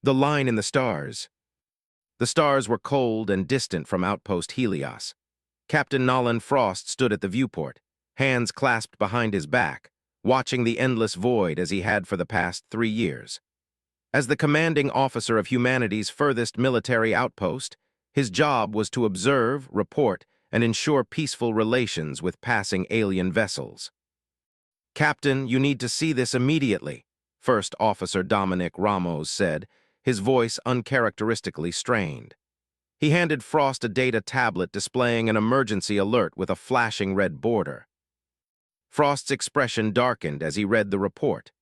The line in the stars. The stars were cold and distant from outpost Helios. Captain Nolan Frost stood at the viewport, hands clasped behind his back, watching the endless void as he had for the past 3 years. As the commanding officer of humanity's furthest military outpost, his job was to observe, report, and ensure peaceful relations with passing alien vessels. "Captain, you need to see this immediately," First Officer Dominic Ramos said, his voice uncharacteristically strained. He handed Frost a data tablet displaying an emergency alert with a flashing red border. Frost's expression darkened as he read the report.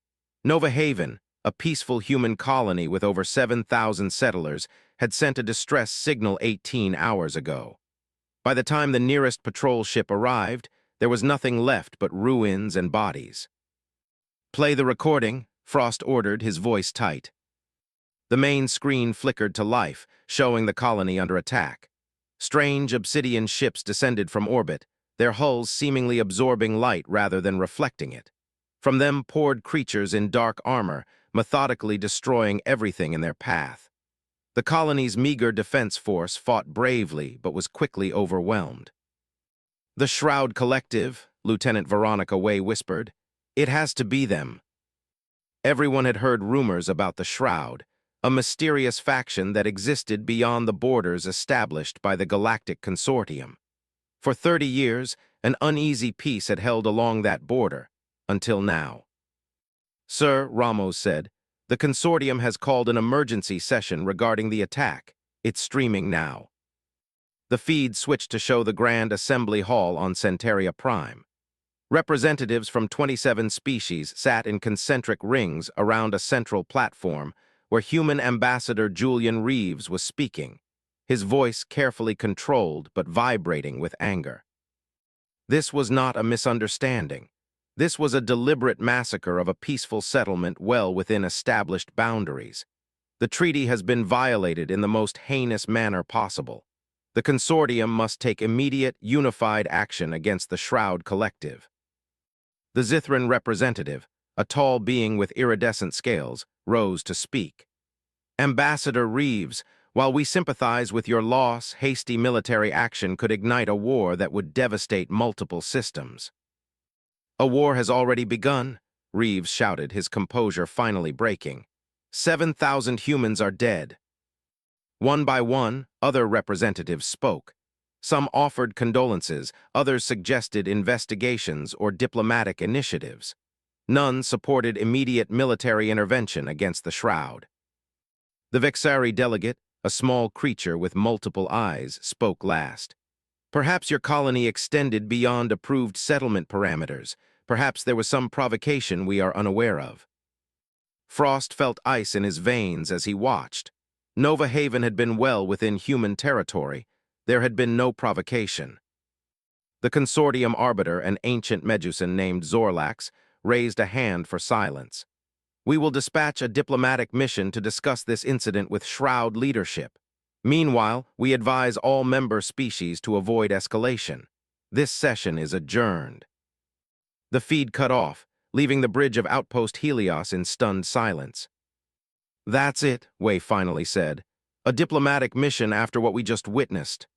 Nova Haven, a peaceful human colony with over 7,000 settlers, had sent a distress signal 18 hours ago. By the time the nearest patrol ship arrived, there was nothing left but ruins and bodies. "Play the recording," Frost ordered, his voice tight. The main screen flickered to life, showing the colony under attack. Strange obsidian ships descended from orbit, their hulls seemingly absorbing light rather than reflecting it. From them poured creatures in dark armor, methodically destroying everything in their path. The colony's meager defense force fought bravely but was quickly overwhelmed. "The Shroud Collective," Lieutenant Veronica Way whispered. "It has to be them." Everyone had heard rumors about the Shroud, a mysterious faction that existed beyond the borders established by the Galactic Consortium. For 30 years, an uneasy peace had held along that border, until now. "Sir," Ramos said, "the Consortium has called an emergency session regarding the attack. It's streaming now." The feed switched to show the Grand Assembly Hall on Centaria Prime. Representatives from 27 species sat in concentric rings around a central platform where human ambassador Julian Reeves was speaking, his voice carefully controlled but vibrating with anger. This was not a misunderstanding. This was a deliberate massacre of a peaceful settlement well within established boundaries. The treaty has been violated in the most heinous manner possible. The Consortium must take immediate, unified action against the Shroud Collective. The Zithran representative, a tall being with iridescent scales, rose to speak. "Ambassador Reeves, while we sympathize with your loss, hasty military action could ignite a war that would devastate multiple systems." "A war has already begun," Reeves shouted, his composure finally breaking. 7,000 humans are dead." One by one, other representatives spoke. Some offered condolences, others suggested investigations or diplomatic initiatives. None supported immediate military intervention against the Shroud. The Vexari delegate, a small creature with multiple eyes, spoke last. "Perhaps your colony extended beyond approved settlement parameters. Perhaps there was some provocation we are unaware of." Frost felt ice in his veins as he watched. Nova Haven had been well within human territory. There had been no provocation. The Consortium arbiter, an ancient Medusan named Zorlax, raised a hand for silence. "We will dispatch a diplomatic mission to discuss this incident with Shroud leadership. Meanwhile, we advise all member species to avoid escalation. This session is adjourned." The feed cut off, leaving the bridge of Outpost Helios in stunned silence. "That's it," Way finally said. "A diplomatic mission after what we just witnessed."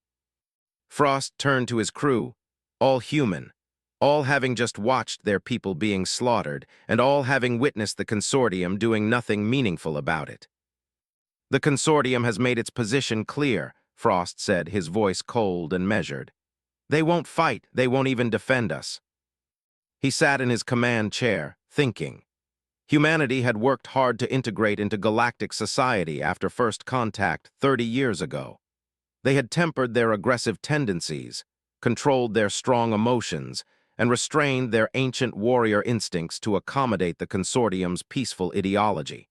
Frost turned to his crew, all human, all having just watched their people being slaughtered, and all having witnessed the Consortium doing nothing meaningful about it. "The Consortium has made its position clear," Frost said, his voice cold and measured. "They won't fight, they won't even defend us." He sat in his command chair, thinking. Humanity had worked hard to integrate into galactic society after first contact 30 years ago. They had tempered their aggressive tendencies, controlled their strong emotions, and restrained their ancient warrior instincts to accommodate the Consortium's peaceful ideology.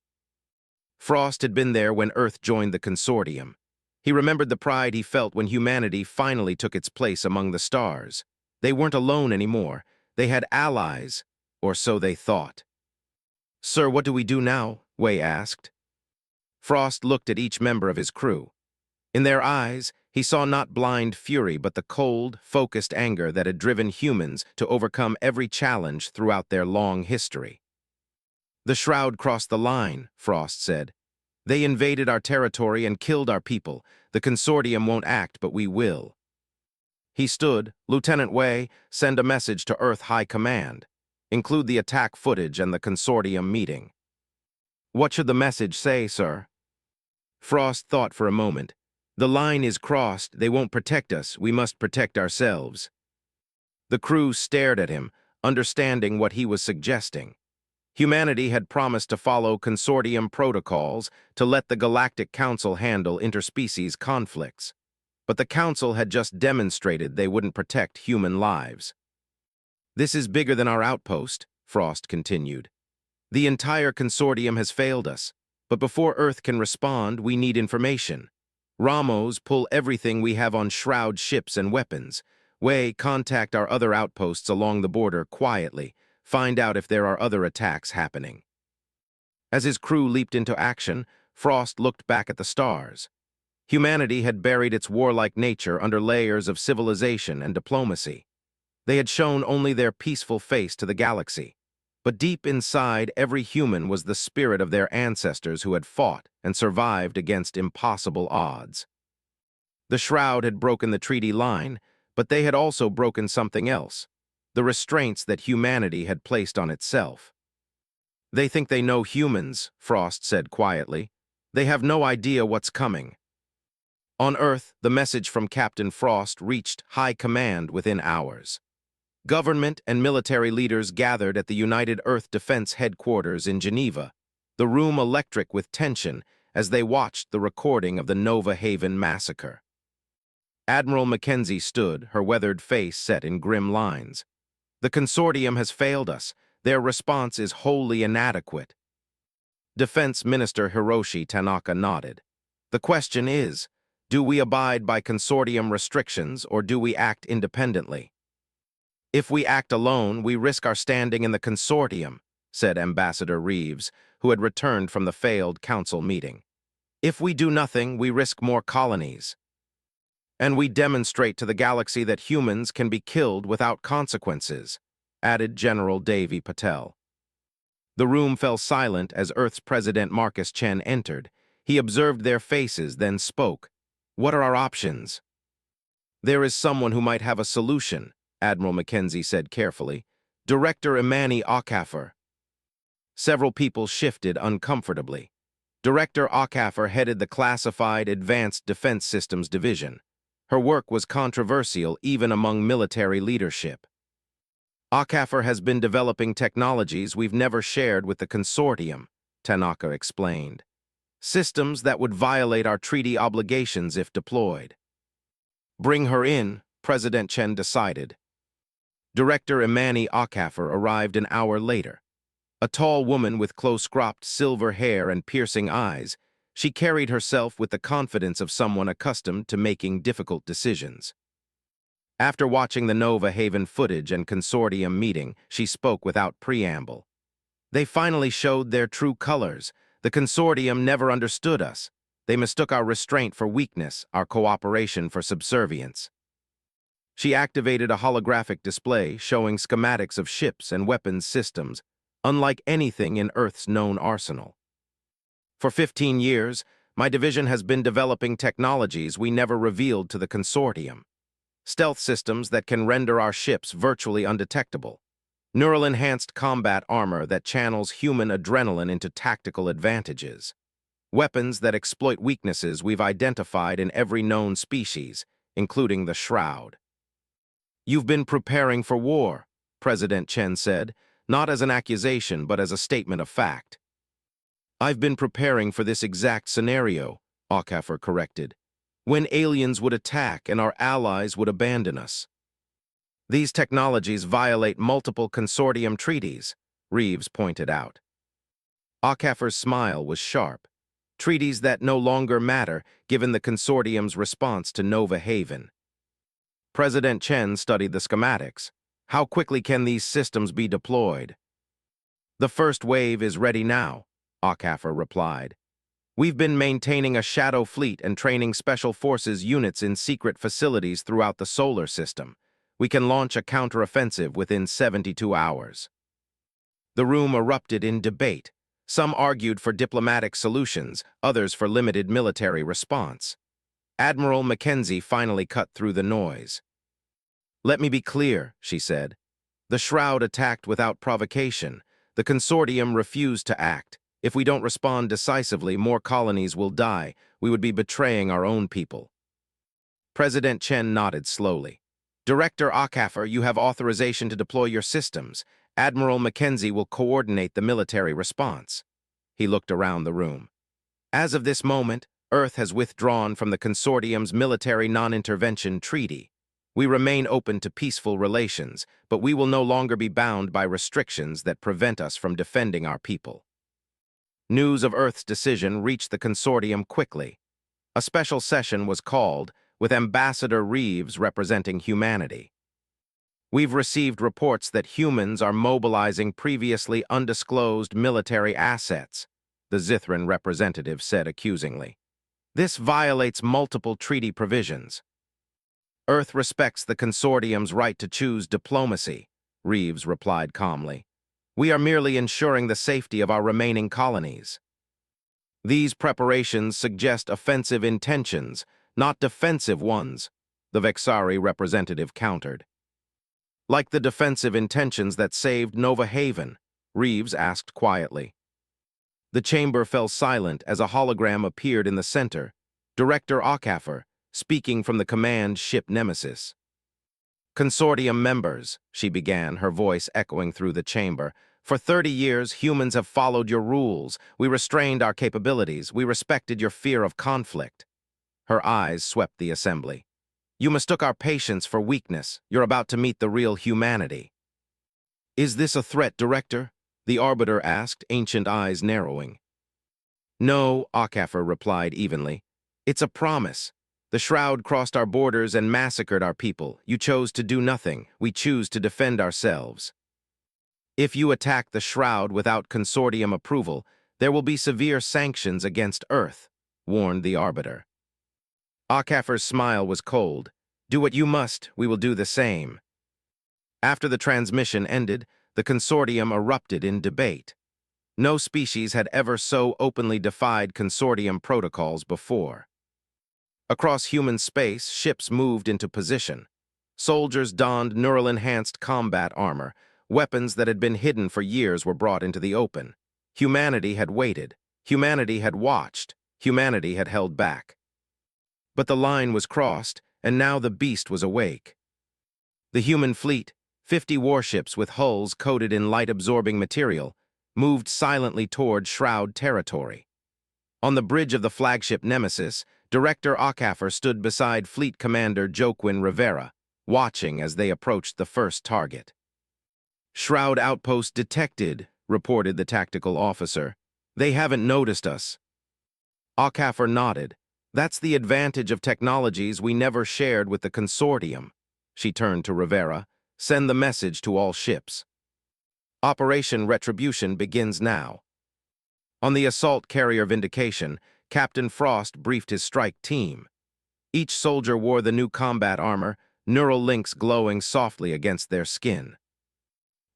Frost had been there when Earth joined the Consortium. He remembered the pride he felt when humanity finally took its place among the stars. They weren't alone anymore. They had allies, or so they thought. "Sir, what do we do now?" Way asked. Frost looked at each member of his crew. In their eyes, he saw not blind fury but the cold, focused anger that had driven humans to overcome every challenge throughout their long history. "The Shroud crossed the line," Frost said. They invaded our territory and killed our people. The consortium won't act, but we will. He stood. Lieutenant Wei, send a message to Earth High Command. Include the attack footage and the consortium meeting. What should the message say, sir? Frost thought for a moment. The line is crossed. They won't protect us. We must protect ourselves. The crew stared at him, understanding what he was suggesting. Humanity had promised to follow consortium protocols to let the Galactic Council handle interspecies conflicts. But the Council had just demonstrated they wouldn't protect human lives. This is bigger than our outpost, Frost continued. The entire consortium has failed us, but before Earth can respond, we need information. Ramos, pull everything we have on Shroud ships and weapons. Wei, contact our other outposts along the border quietly. Find out if there are other attacks happening. As his crew leaped into action, Frost looked back at the stars. Humanity had buried its warlike nature under layers of civilization and diplomacy. They had shown only their peaceful face to the galaxy. But deep inside, every human was the spirit of their ancestors who had fought and survived against impossible odds. The Shroud had broken the treaty line, but they had also broken something else, the restraints that humanity had placed on itself. They think they know humans, Frost said quietly. They have no idea what's coming. On Earth, the message from Captain Frost reached High Command within hours. Government and military leaders gathered at the United Earth Defense Headquarters in Geneva, the room electric with tension as they watched the recording of the Nova Haven massacre. Admiral Mackenzie stood, her weathered face set in grim lines. The consortium has failed us. Their response is wholly inadequate. Defense Minister Hiroshi Tanaka nodded. The question is, do we abide by consortium restrictions or do we act independently? If we act alone, we risk our standing in the consortium, said Ambassador Reeves, who had returned from the failed council meeting. If we do nothing, we risk more colonies. And we demonstrate to the galaxy that humans can be killed without consequences, added General Devi Patel. The room fell silent as Earth's President Marcus Chen entered. He observed their faces, then spoke. What are our options? There is someone who might have a solution, Admiral Mackenzie said carefully. Director Imani Okafor. Several people shifted uncomfortably. Director Okafor headed the Classified Advanced Defense Systems Division. Her work was controversial even among military leadership. Okafor has been developing technologies we've never shared with the consortium, Tanaka explained. Systems that would violate our treaty obligations if deployed. Bring her in, President Chen decided. Director Imani Okafor arrived an hour later. A tall woman with close-cropped silver hair and piercing eyes, she carried herself with the confidence of someone accustomed to making difficult decisions. After watching the Nova Haven footage and consortium meeting, she spoke without preamble. They finally showed their true colors. The consortium never understood us. They mistook our restraint for weakness, our cooperation for subservience. She activated a holographic display showing schematics of ships and weapons systems, unlike anything in Earth's known arsenal. For 15 years, my division has been developing technologies we never revealed to the consortium. Stealth systems that can render our ships virtually undetectable. Neural-enhanced combat armor that channels human adrenaline into tactical advantages. Weapons that exploit weaknesses we've identified in every known species, including the Shroud. You've been preparing for war, President Chen said, not as an accusation but as a statement of fact. I've been preparing for this exact scenario, Okafor corrected, when aliens would attack and our allies would abandon us. These technologies violate multiple consortium treaties, Reeves pointed out. Okafor's smile was sharp. Treaties that no longer matter given the consortium's response to Nova Haven. President Chen studied the schematics. How quickly can these systems be deployed? The first wave is ready now, Okafor replied. We've been maintaining a shadow fleet and training special forces units in secret facilities throughout the solar system. We can launch a counteroffensive within 72 hours. The room erupted in debate. Some argued for diplomatic solutions, others for limited military response. Admiral Mackenzie finally cut through the noise. "Let me be clear," she said. "The Shroud attacked without provocation. The consortium refused to act. If we don't respond decisively, more colonies will die. We would be betraying our own people." President Chen nodded slowly. "Director Akafer, you have authorization to deploy your systems. Admiral Mackenzie will coordinate the military response." He looked around the room. "As of this moment, Earth has withdrawn from the consortium's military non-intervention treaty. We remain open to peaceful relations, but we will no longer be bound by restrictions that prevent us from defending our people." News of Earth's decision reached the consortium quickly. A special session was called, with Ambassador Reeves representing humanity. "We've received reports that humans are mobilizing previously undisclosed military assets," the Zithran representative said accusingly. "This violates multiple treaty provisions." "Earth respects the consortium's right to choose diplomacy," Reeves replied calmly. "We are merely ensuring the safety of our remaining colonies." "These preparations suggest offensive intentions, not defensive ones," the Vexari representative countered. "Like the defensive intentions that saved Nova Haven?" Reeves asked quietly. The chamber fell silent as a hologram appeared in the center, Director Akafer, speaking from the command ship Nemesis. "Consortium members," she began, her voice echoing through the chamber, "for 30 years, humans have followed your rules. We restrained our capabilities. We respected your fear of conflict." Her eyes swept the assembly. "You mistook our patience for weakness. You're about to meet the real humanity." "Is this a threat, Director?" the Arbiter asked, ancient eyes narrowing. "No," Akafer replied evenly. "It's a promise. The Shroud crossed our borders and massacred our people. You chose to do nothing. We choose to defend ourselves. If you attack the Shroud without consortium approval, there will be severe sanctions against Earth," warned the Arbiter. Akafer's smile was cold. "Do what you must, we will do the same." After the transmission ended, the consortium erupted in debate. No species had ever so openly defied consortium protocols before. Across human space, ships moved into position. Soldiers donned neural-enhanced combat armor. Weapons that had been hidden for years were brought into the open. Humanity had waited. Humanity had watched. Humanity had held back. But the line was crossed, and now the beast was awake. The human fleet, 50 warships with hulls coated in light-absorbing material, moved silently toward Shroud territory. On the bridge of the flagship Nemesis, Director Akafer stood beside Fleet Commander Joaquin Rivera, watching as they approached the first target. "Shroud outpost detected," reported the tactical officer. "They haven't noticed us." Akafer nodded. "That's the advantage of technologies we never shared with the consortium." She turned to Rivera. "Send the message to all ships. Operation Retribution begins now." On the assault carrier Vindication, Captain Frost briefed his strike team. Each soldier wore the new combat armor, neural links glowing softly against their skin.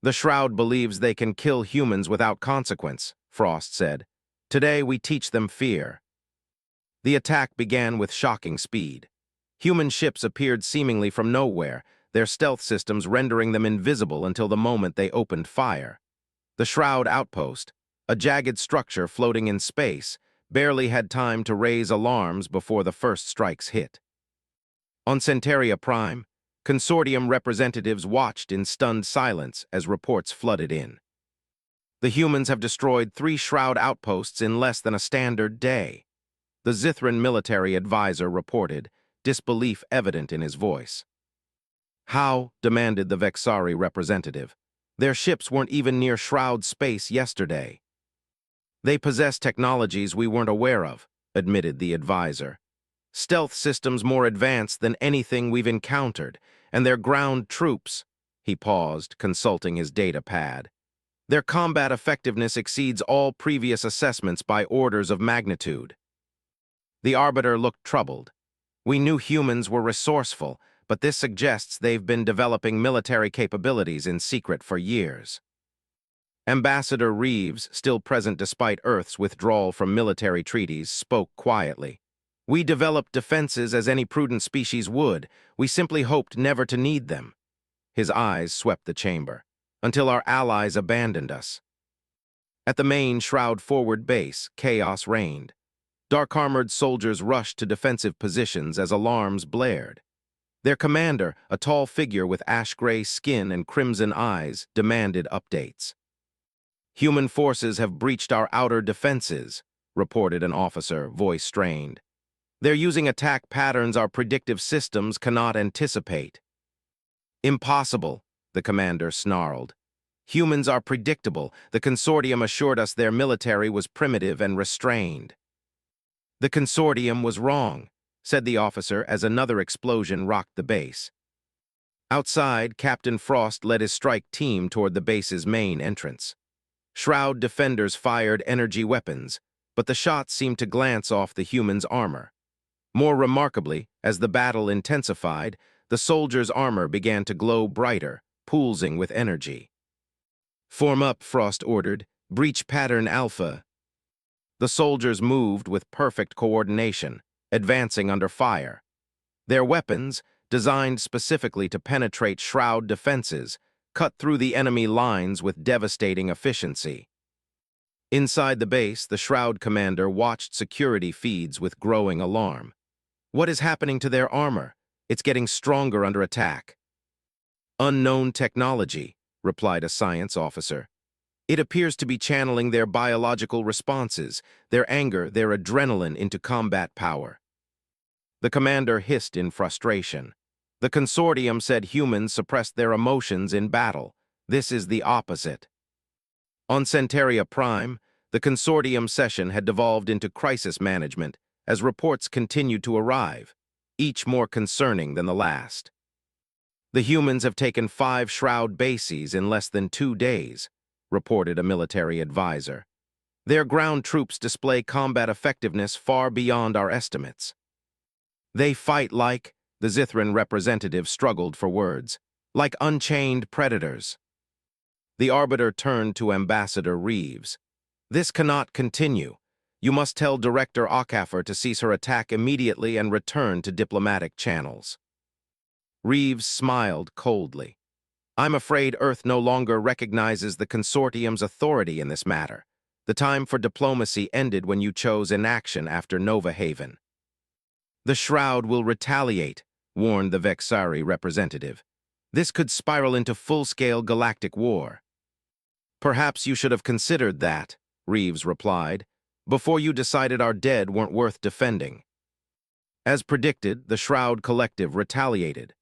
"The Shroud believes they can kill humans without consequence," Frost said. "Today we teach them fear." The attack began with shocking speed. Human ships appeared seemingly from nowhere, their stealth systems rendering them invisible until the moment they opened fire. The Shroud outpost, a jagged structure floating in space, barely had time to raise alarms before the first strikes hit. On Centaria Prime, consortium representatives watched in stunned silence as reports flooded in. "The humans have destroyed 3 Shroud outposts in less than a standard day," the Zithran military advisor reported, disbelief evident in his voice. "How?" demanded the Vexari representative. "Their ships weren't even near Shroud space yesterday." "They possess technologies we weren't aware of," admitted the advisor. "Stealth systems more advanced than anything we've encountered, and their ground troops," he paused, consulting his data pad. "Their combat effectiveness exceeds all previous assessments by orders of magnitude." The Arbiter looked troubled. "We knew humans were resourceful, but this suggests they've been developing military capabilities in secret for years." Ambassador Reeves, still present despite Earth's withdrawal from military treaties, spoke quietly. We developed defenses as any prudent species would. We simply hoped never to need them. His eyes swept the chamber, until our allies abandoned us. At the main Shroud forward base, chaos reigned. Dark-armored soldiers rushed to defensive positions as alarms blared. Their commander, a tall figure with ash-gray skin and crimson eyes, demanded updates. Human forces have breached our outer defenses, reported an officer, voice strained. They're using attack patterns our predictive systems cannot anticipate. Impossible, the commander snarled. Humans are predictable. The consortium assured us their military was primitive and restrained. The consortium was wrong, said the officer as another explosion rocked the base. Outside, Captain Frost led his strike team toward the base's main entrance. Shroud defenders fired energy weapons, but the shots seemed to glance off the humans' armor. More remarkably, as the battle intensified, the soldiers' armor began to glow brighter, pulsing with energy. Form up, Frost ordered. Breach pattern Alpha. The soldiers moved with perfect coordination, advancing under fire. Their weapons, designed specifically to penetrate Shroud defenses, cut through the enemy lines with devastating efficiency. Inside the base, the Shroud commander watched security feeds with growing alarm. What is happening to their armor? It's getting stronger under attack. Unknown technology, replied a science officer. It appears to be channeling their biological responses, their anger, their adrenaline into combat power. The commander hissed in frustration. The consortium said humans suppressed their emotions in battle. This is the opposite. On Centauria Prime, the consortium session had devolved into crisis management as reports continued to arrive, each more concerning than the last. The humans have taken 5 Shroud bases in less than 2 days, reported a military advisor. Their ground troops display combat effectiveness far beyond our estimates. They fight like, the Zithran representative struggled for words, like unchained predators. The Arbiter turned to Ambassador Reeves. This cannot continue. You must tell Director Awakens to cease her attack immediately and return to diplomatic channels. Reeves smiled coldly. I'm afraid Earth no longer recognizes the consortium's authority in this matter. The time for diplomacy ended when you chose inaction after Nova Haven. The Shroud will retaliate, warned the Vexari representative. This could spiral into full-scale galactic war. Perhaps you should have considered that, Reeves replied, before you decided our dead weren't worth defending. As predicted, the Shroud Collective retaliated.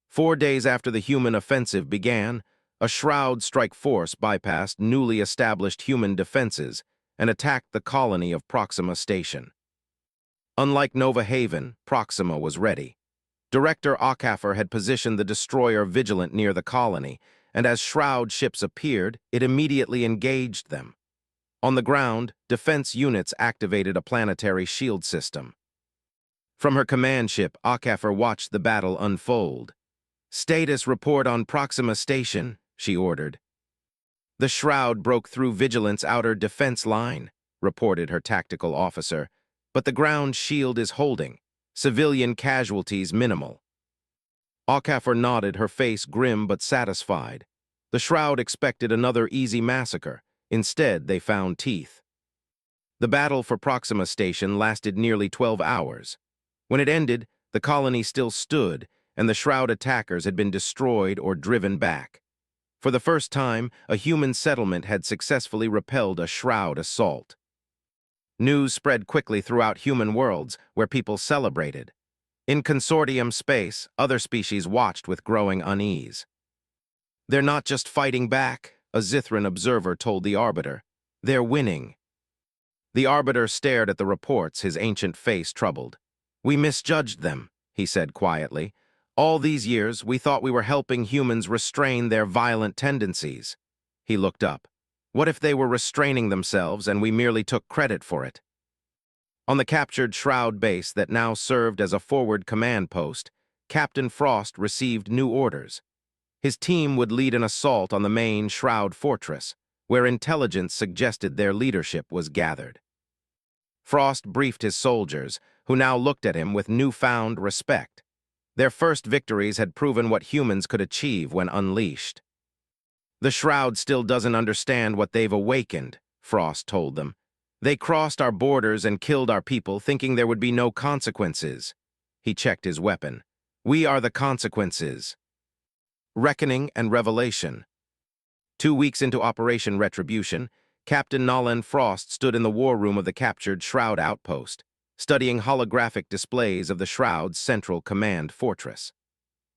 4 days after the human offensive began, a Shroud strike force bypassed newly established human defenses and attacked the colony of Proxima Station. Unlike Nova Haven, Proxima was ready. Director Awakens had positioned the destroyer Vigilant near the colony, and as Shroud ships appeared, it immediately engaged them. On the ground, defense units activated a planetary shield system. From her command ship, Awakens watched the battle unfold. Status report on Proxima Station, she ordered. The Shroud broke through Vigilant's outer defense line, reported her tactical officer, but the ground shield is holding. Civilian casualties minimal. Awakens nodded, her face grim but satisfied. The Shroud expected another easy massacre. Instead, they found teeth. The battle for Proxima Station lasted nearly 12 hours. When it ended, the colony still stood, and the Shroud attackers had been destroyed or driven back. For the first time, a human settlement had successfully repelled a Shroud assault. News spread quickly throughout human worlds, where people celebrated. In consortium space, other species watched with growing unease. They're not just fighting back, a Zithran observer told the Arbiter. They're winning. The Arbiter stared at the reports, his ancient face troubled. We misjudged them, he said quietly. All these years, we thought we were helping humans restrain their violent tendencies. He looked up. What if they were restraining themselves and we merely took credit for it? On the captured Shroud base that now served as a forward command post, Captain Frost received new orders. His team would lead an assault on the main Shroud fortress, where intelligence suggested their leadership was gathered. Frost briefed his soldiers, who now looked at him with newfound respect. Their first victories had proven what humans could achieve when unleashed. "The Shroud still doesn't understand what they've awakened," Frost told them. "They crossed our borders and killed our people, thinking there would be no consequences." He checked his weapon. "We are the consequences." Reckoning and Revelation. 2 weeks into Operation Retribution, Captain Nolan Frost stood in the war room of the captured Shroud outpost, studying holographic displays of the Shroud's central command fortress.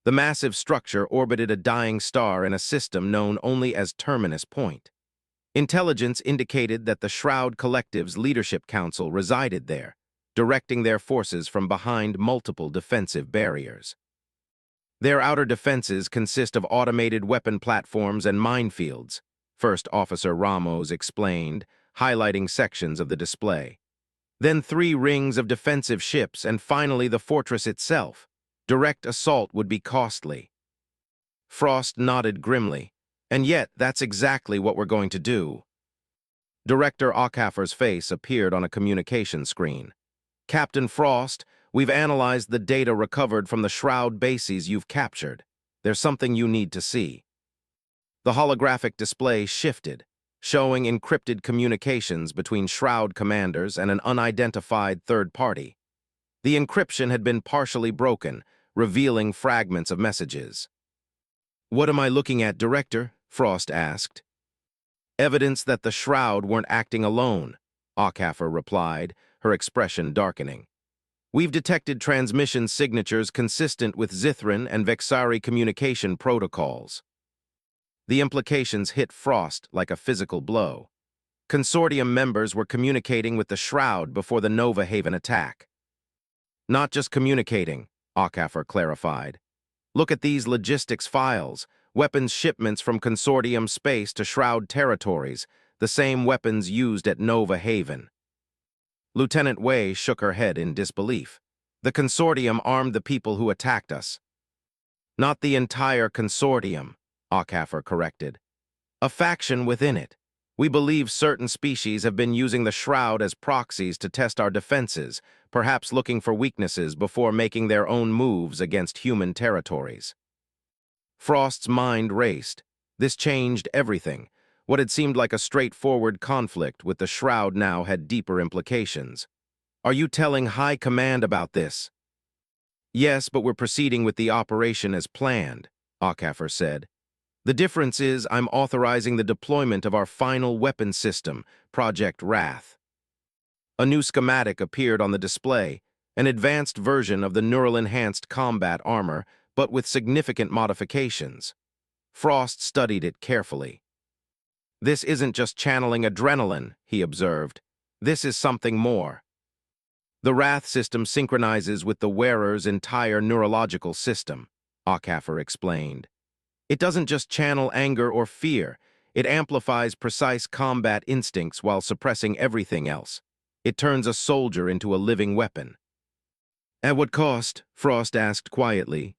The massive structure orbited a dying star in a system known only as Terminus Point. Intelligence indicated that the Shroud Collective's leadership council resided there, directing their forces from behind multiple defensive barriers. Their outer defenses consist of automated weapon platforms and minefields, First Officer Ramos explained, highlighting sections of the display. Then 3 rings of defensive ships, and finally the fortress itself. Direct assault would be costly. Frost nodded grimly. "And yet, that's exactly what we're going to do." Director Ockhafer's face appeared on a communication screen. "Captain Frost, we've analyzed the data recovered from the Shroud bases you've captured. There's something you need to see." The holographic display shifted, showing encrypted communications between Shroud commanders and an unidentified third party. The encryption had been partially broken, revealing fragments of messages. "What am I looking at, Director?" Frost asked. "Evidence that the Shroud weren't acting alone," Ockhafer replied, her expression darkening. "We've detected transmission signatures consistent with Zithran and Vexari communication protocols." The implications hit Frost like a physical blow. Consortium members were communicating with the Shroud before the Nova Haven attack. "Not just communicating," Ockhafer clarified. "Look at these logistics files, weapons shipments from Consortium space to Shroud territories, the same weapons used at Nova Haven." Lieutenant Wei shook her head in disbelief. "The Consortium armed the people who attacked us." "Not the entire Consortium," Ockhafer corrected. "A faction within it. We believe certain species have been using the Shroud as proxies to test our defenses, perhaps looking for weaknesses before making their own moves against human territories." Frost's mind raced. This changed everything. What had seemed like a straightforward conflict with the Shroud now had deeper implications. "Are you telling High Command about this?" "Yes, but we're proceeding with the operation as planned," Ockhafer said. "The difference is I'm authorizing the deployment of our final weapon system, Project Wrath." A new schematic appeared on the display, an advanced version of the neural-enhanced combat armor, but with significant modifications. Frost studied it carefully. "This isn't just channeling adrenaline," he observed. "This is something more." The Wrath system synchronizes with the wearer's entire neurological system, Ockhafer explained. "It doesn't just channel anger or fear, it amplifies precise combat instincts while suppressing everything else. It turns a soldier into a living weapon." "At what cost?" Frost asked quietly.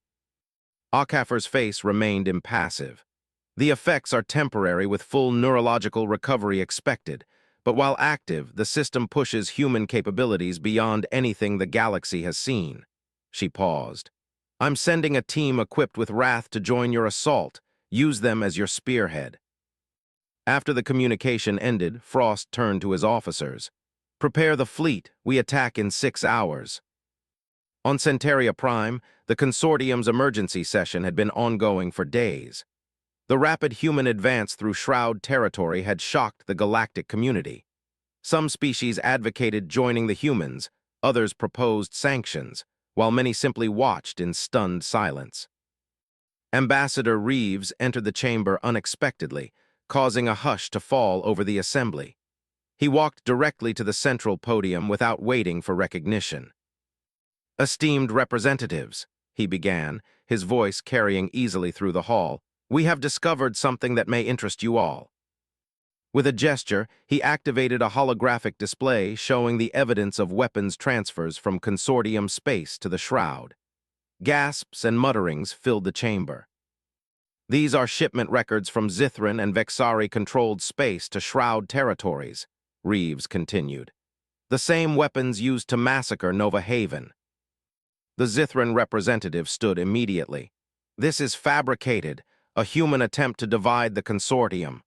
Ockhafer's face remained impassive. "The effects are temporary with full neurological recovery expected, but while active, the system pushes human capabilities beyond anything the galaxy has seen." She paused. "I'm sending a team equipped with Wrath to join your assault. Use them as your spearhead." After the communication ended, Frost turned to his officers. "Prepare the fleet. We attack in 6 hours." On Centaria Prime, the Consortium's emergency session had been ongoing for days. The rapid human advance through Shroud territory had shocked the galactic community. Some species advocated joining the humans, others proposed sanctions, while many simply watched in stunned silence. Ambassador Reeves entered the chamber unexpectedly, causing a hush to fall over the assembly. He walked directly to the central podium without waiting for recognition. "Esteemed representatives," he began, his voice carrying easily through the hall, "we have discovered something that may interest you all." With a gesture, he activated a holographic display showing the evidence of weapons transfers from Consortium space to the Shroud. Gasps and mutterings filled the chamber. These are shipment records from Zithran and Vexari-controlled space to Shroud territories, Reeves continued. The same weapons used to massacre Nova Haven. The Zithran representative stood immediately. This is fabricated, a human attempt to divide the consortium.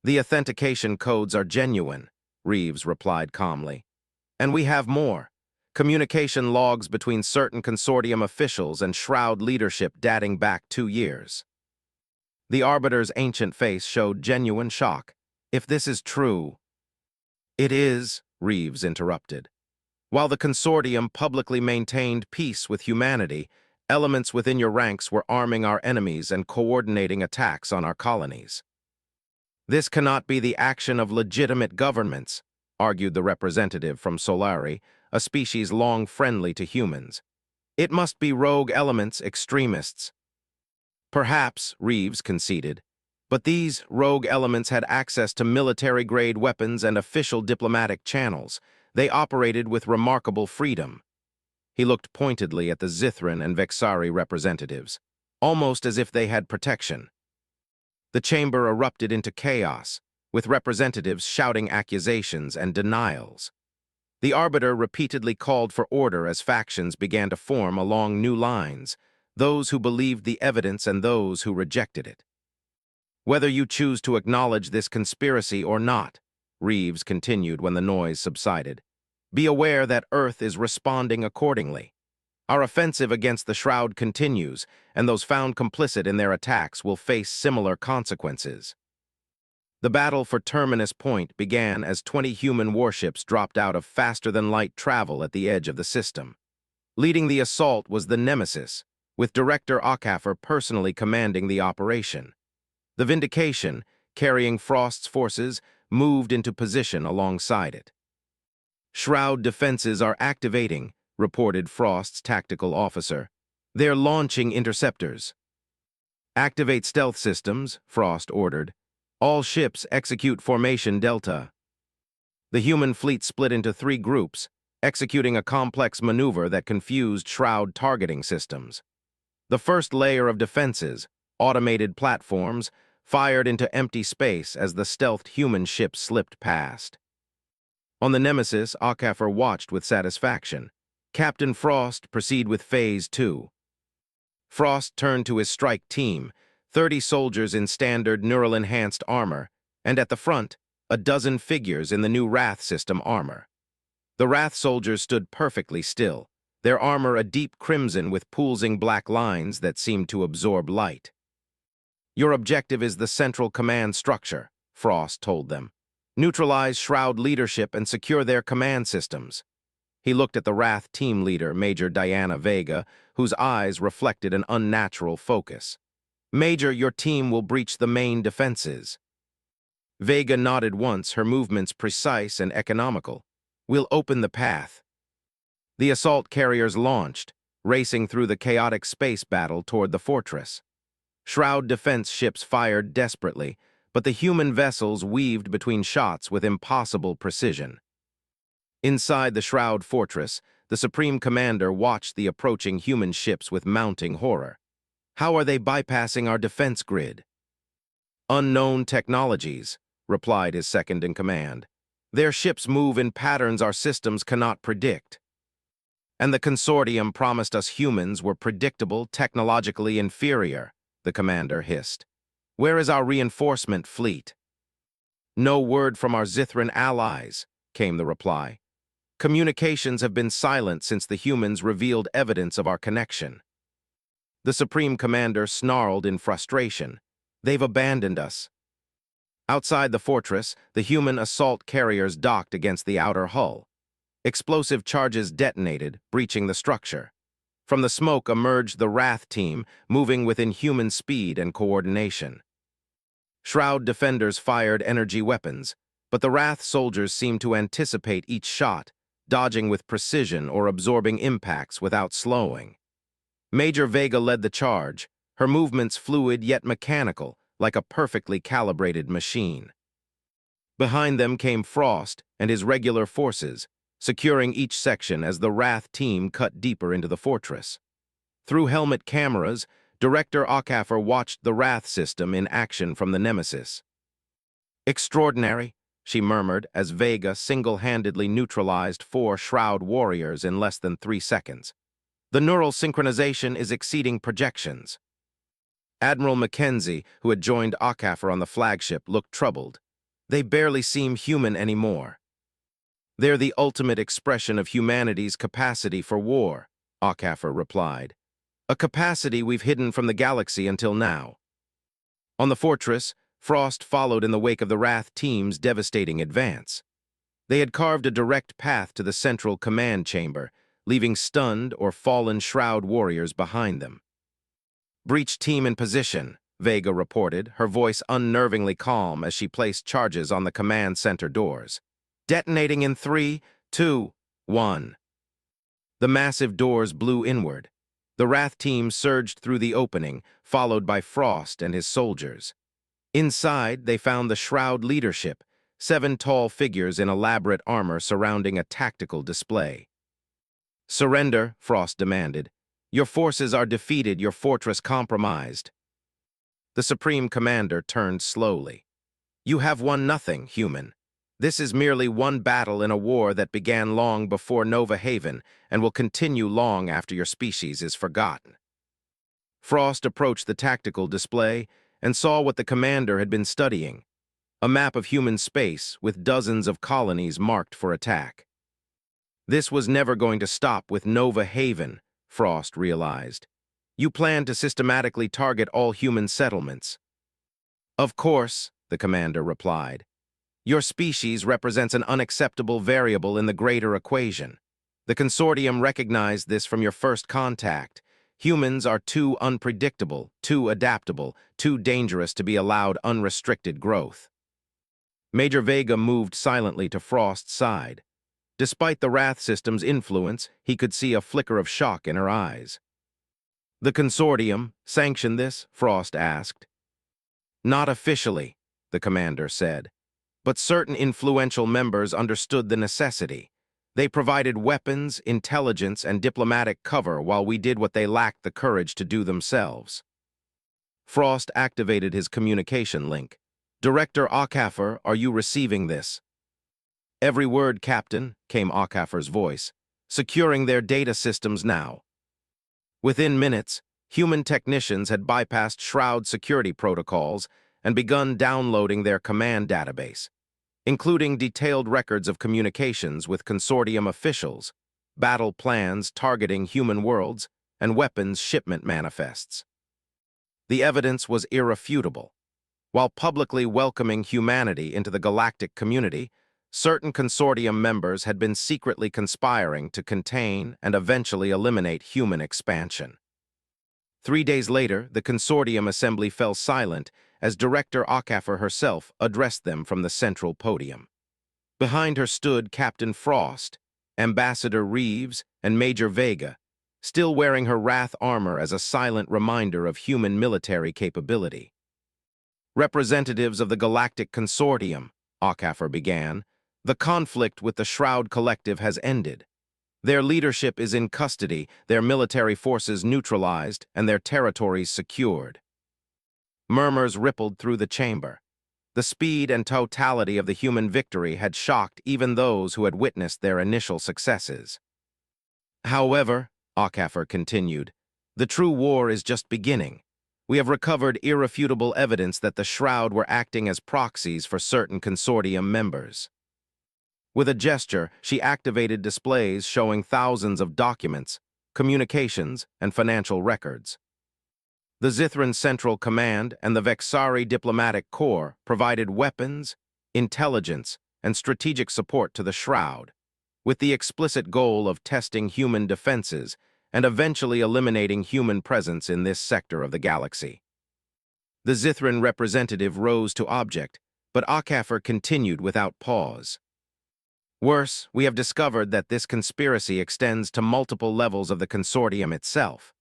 The authentication codes are genuine, Reeves replied calmly. And we have more. Communication logs between certain consortium officials and Shroud leadership dating back 2 years. The Arbiter's ancient face showed genuine shock. If this is true... It is, Reeves interrupted. While the consortium publicly maintained peace with humanity, elements within your ranks were arming our enemies and coordinating attacks on our colonies. This cannot be the action of legitimate governments, argued the representative from Solari, a species long friendly to humans. It must be rogue elements, extremists. Perhaps, Reeves conceded, but these rogue elements had access to military-grade weapons and official diplomatic channels. They operated with remarkable freedom. He looked pointedly at the Zithran and Vexari representatives, almost as if they had protection. The chamber erupted into chaos, with representatives shouting accusations and denials. The Arbiter repeatedly called for order as factions began to form along new lines, those who believed the evidence and those who rejected it. Whether you choose to acknowledge this conspiracy or not, Reeves continued when the noise subsided, be aware that Earth is responding accordingly. Our offensive against the Shroud continues, and those found complicit in their attacks will face similar consequences. The battle for Terminus Point began as 20 human warships dropped out of faster-than-light travel at the edge of the system. Leading the assault was the Nemesis, with Director Ockhaffer personally commanding the operation. The Vindication, carrying Frost's forces, moved into position alongside it. Shroud defenses are activating, reported Frost's tactical officer. They're launching interceptors. Activate stealth systems, Frost ordered. All ships execute Formation Delta. The human fleet split into 3 groups, executing a complex maneuver that confused Shroud targeting systems. The first layer of defenses, automated platforms, fired into empty space as the stealthed human ship slipped past. On the Nemesis, Ockhaffer watched with satisfaction. Captain Frost proceed with Phase 2. Frost turned to his strike team, 30 soldiers in standard neural-enhanced armor, and at the front, a dozen figures in the new Wrath system armor. The Wrath soldiers stood perfectly still, their armor a deep crimson with pulsing black lines that seemed to absorb light. Your objective is the central command structure, Frost told them. Neutralize Shroud leadership and secure their command systems. He looked at the Wrath team leader, Major Diana Vega, whose eyes reflected an unnatural focus. Major, your team will breach the main defenses. Vega nodded once, her movements precise and economical. We'll open the path. The assault carriers launched, racing through the chaotic space battle toward the fortress. Shroud defense ships fired desperately, but the human vessels weaved between shots with impossible precision. Inside the Shroud fortress, the Supreme Commander watched the approaching human ships with mounting horror. How are they bypassing our defense grid? Unknown technologies, replied his second-in-command. Their ships move in patterns our systems cannot predict. And the consortium promised us humans were predictable, technologically inferior, the commander hissed. Where is our reinforcement fleet? No word from our Zithran allies, came the reply. Communications have been silent since the humans revealed evidence of our connection. The Supreme Commander snarled in frustration. They've abandoned us. Outside the fortress, the human assault carriers docked against the outer hull. Explosive charges detonated, breaching the structure. From the smoke emerged the Wrath team, moving with inhuman speed and coordination. Shroud defenders fired energy weapons, but the Wrath soldiers seemed to anticipate each shot, dodging with precision or absorbing impacts without slowing. Major Vega led the charge, her movements fluid yet mechanical, like a perfectly calibrated machine. Behind them came Frost and his regular forces, securing each section as the Wrath team cut deeper into the fortress. Through helmet cameras, Director Okafor watched the Wrath system in action from the Nemesis. "Extraordinary," she murmured as Vega single-handedly neutralized 4 Shroud warriors in less than 3 seconds. "The neural synchronization is exceeding projections." Admiral Mackenzie, who had joined Okafor on the flagship, looked troubled. "They barely seem human anymore." "They're the ultimate expression of humanity's capacity for war," Okafor replied. "A capacity we've hidden from the galaxy until now." On the fortress, Frost followed in the wake of the Wrath team's devastating advance. They had carved a direct path to the central command chamber, leaving stunned or fallen Shroud warriors behind them. "Breach team in position," Vega reported, her voice unnervingly calm as she placed charges on the command center doors. "Detonating in 3, 2, 1. The massive doors blew inward. The Wrath team surged through the opening, followed by Frost and his soldiers. Inside, they found the Shroud leadership, 7 tall figures in elaborate armor surrounding a tactical display. "Surrender," Frost demanded. "Your forces are defeated, your fortress compromised." The Supreme Commander turned slowly. "You have won nothing, human. This is merely one battle in a war that began long before Nova Haven and will continue long after your species is forgotten." Frost approached the tactical display and saw what the commander had been studying, a map of human space with dozens of colonies marked for attack. This was never going to stop with Nova Haven, Frost realized. "You plan to systematically target all human settlements." "Of course," the commander replied. "Your species represents an unacceptable variable in the greater equation. The consortium recognized this from your first contact. Humans are too unpredictable, too adaptable, too dangerous to be allowed unrestricted growth." Major Vega moved silently to Frost's side. Despite the Wrath system's influence, he could see a flicker of shock in her eyes. "The consortium sanctioned this?" Frost asked. "Not officially," the commander said. "But certain influential members understood the necessity. They provided weapons, intelligence, and diplomatic cover while we did what they lacked the courage to do themselves." Frost activated his communication link. "Director Okafor, are you receiving this?" "Every word, Captain," came Okafor's voice. "Securing their data systems now." Within minutes, human technicians had bypassed Shroud security protocols and begun downloading their command database, including detailed records of communications with consortium officials, battle plans targeting human worlds, and weapons shipment manifests. The evidence was irrefutable. While publicly welcoming humanity into the galactic community, certain consortium members had been secretly conspiring to contain and eventually eliminate human expansion. 3 days later, the consortium assembly fell silent as Director Okafor herself addressed them from the central podium. Behind her stood Captain Frost, Ambassador Reeves, and Major Vega, still wearing her Wrath armor as a silent reminder of human military capability. "Representatives of the Galactic Consortium," Okafor began, "the conflict with the Shroud Collective has ended. Their leadership is in custody, their military forces neutralized, and their territories secured." Murmurs rippled through the chamber. The speed and totality of the human victory had shocked even those who had witnessed their initial successes. "However," Okafor continued, "the true war is just beginning. We have recovered irrefutable evidence that the Shroud were acting as proxies for certain consortium members." With a gesture, she activated displays showing thousands of documents, communications, and financial records. The Zithran Central Command and the Vexari Diplomatic Corps provided weapons, intelligence, and strategic support to the Shroud, with the explicit goal of testing human defenses and eventually eliminating human presence in this sector of the galaxy. The Zithran representative rose to object, but Okafor continued without pause. "Worse, we have discovered that this conspiracy extends to multiple levels of the consortium itself.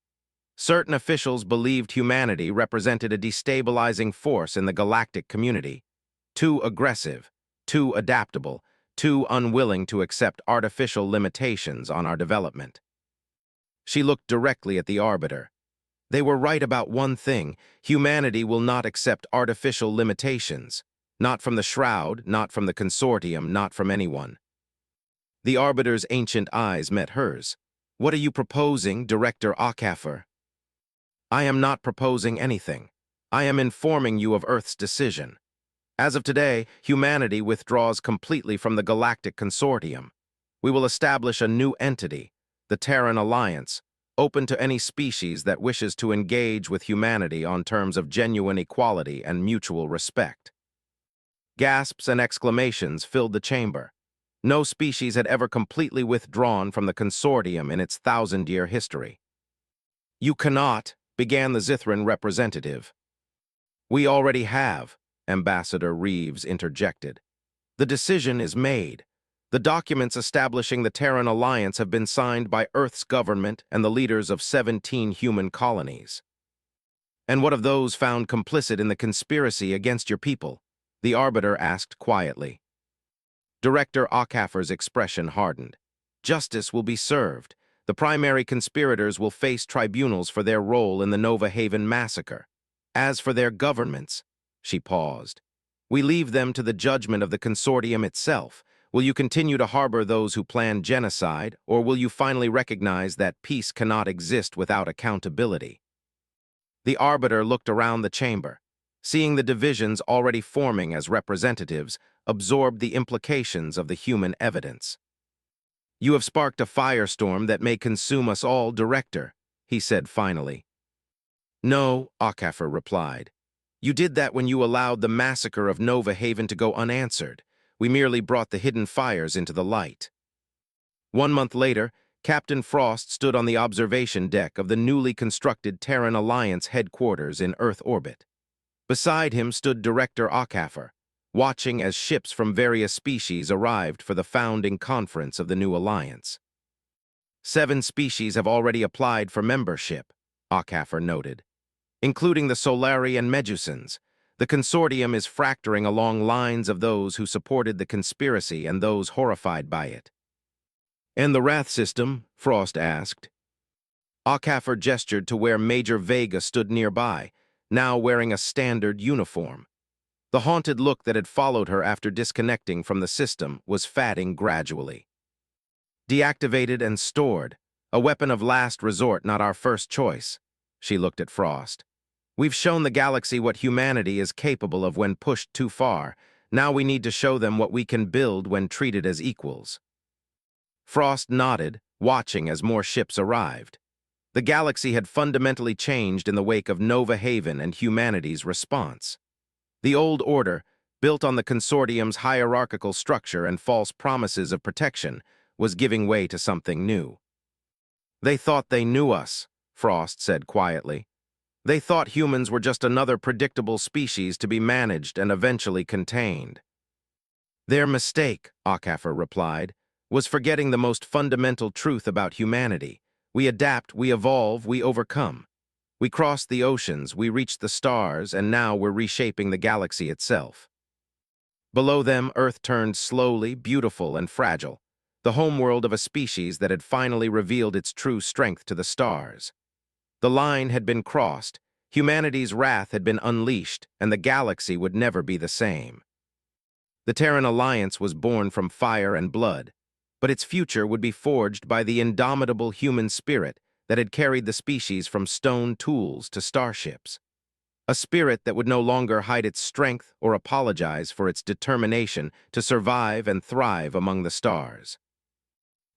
Certain officials believed humanity represented a destabilizing force in the galactic community, too aggressive, too adaptable, too unwilling to accept artificial limitations on our development." She looked directly at the Arbiter. They were right about one thing: humanity will not accept artificial limitations. Not from the Shroud, not from the Consortium, not from anyone. The Arbiter's ancient eyes met hers. What are you proposing, Director Akaffer? I am not proposing anything. I am informing you of Earth's decision. As of today, humanity withdraws completely from the Galactic Consortium. We will establish a new entity, the Terran Alliance, open to any species that wishes to engage with humanity on terms of genuine equality and mutual respect. Gasps and exclamations filled the chamber. No species had ever completely withdrawn from the Consortium in its thousand-year history. You cannot, began the Zithran representative. We already have, Ambassador Reeves interjected. The decision is made. The documents establishing the Terran Alliance have been signed by Earth's government and the leaders of 17 human colonies. And what of those found complicit in the conspiracy against your people? The Arbiter asked quietly. Director Akaffer's expression hardened. Justice will be served. The primary conspirators will face tribunals for their role in the Nova Haven massacre. As for their governments, she paused. We leave them to the judgment of the Consortium itself. Will you continue to harbor those who plan genocide, or will you finally recognize that peace cannot exist without accountability? The Arbiter looked around the chamber. Seeing the divisions already forming as representatives, absorbed the implications of the human evidence. You have sparked a firestorm that may consume us all, Director, he said finally. No, Akaffer replied. You did that when you allowed the massacre of Nova Haven to go unanswered. We merely brought the hidden fires into the light. 1 month later, Captain Frost stood on the observation deck of the newly constructed Terran Alliance headquarters in Earth orbit. Beside him stood Director Akaffer, watching as ships from various species arrived for the founding conference of the new alliance. 7 species have already applied for membership, Akaffer noted, including the Solari and Medusans. The consortium is fracturing along lines of those who supported the conspiracy and those horrified by it. And the Wrath system? Frost asked. Akaffer gestured to where Major Vega stood nearby, now wearing a standard uniform. The haunted look that had followed her after disconnecting from the system was fading gradually. Deactivated and stored, a weapon of last resort, not our first choice. She looked at Frost. We've shown the galaxy what humanity is capable of when pushed too far. Now we need to show them what we can build when treated as equals. Frost nodded, watching as more ships arrived. The galaxy had fundamentally changed in the wake of Nova Haven and humanity's response. The old order, built on the Consortium's hierarchical structure and false promises of protection, was giving way to something new. They thought they knew us, Frost said quietly. They thought humans were just another predictable species to be managed and eventually contained. Their mistake, Akaffer replied, was forgetting the most fundamental truth about humanity. We adapt, we evolve, we overcome. We crossed the oceans, we reached the stars, and now we're reshaping the galaxy itself. Below them, Earth turned slowly, beautiful, and fragile, the homeworld of a species that had finally revealed its true strength to the stars. The line had been crossed, humanity's wrath had been unleashed, and the galaxy would never be the same. The Terran Alliance was born from fire and blood, but its future would be forged by the indomitable human spirit that had carried the species from stone tools to starships. A spirit that would no longer hide its strength or apologize for its determination to survive and thrive among the stars.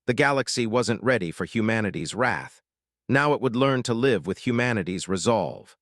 The galaxy wasn't ready for humanity's wrath. Now it would learn to live with humanity's resolve.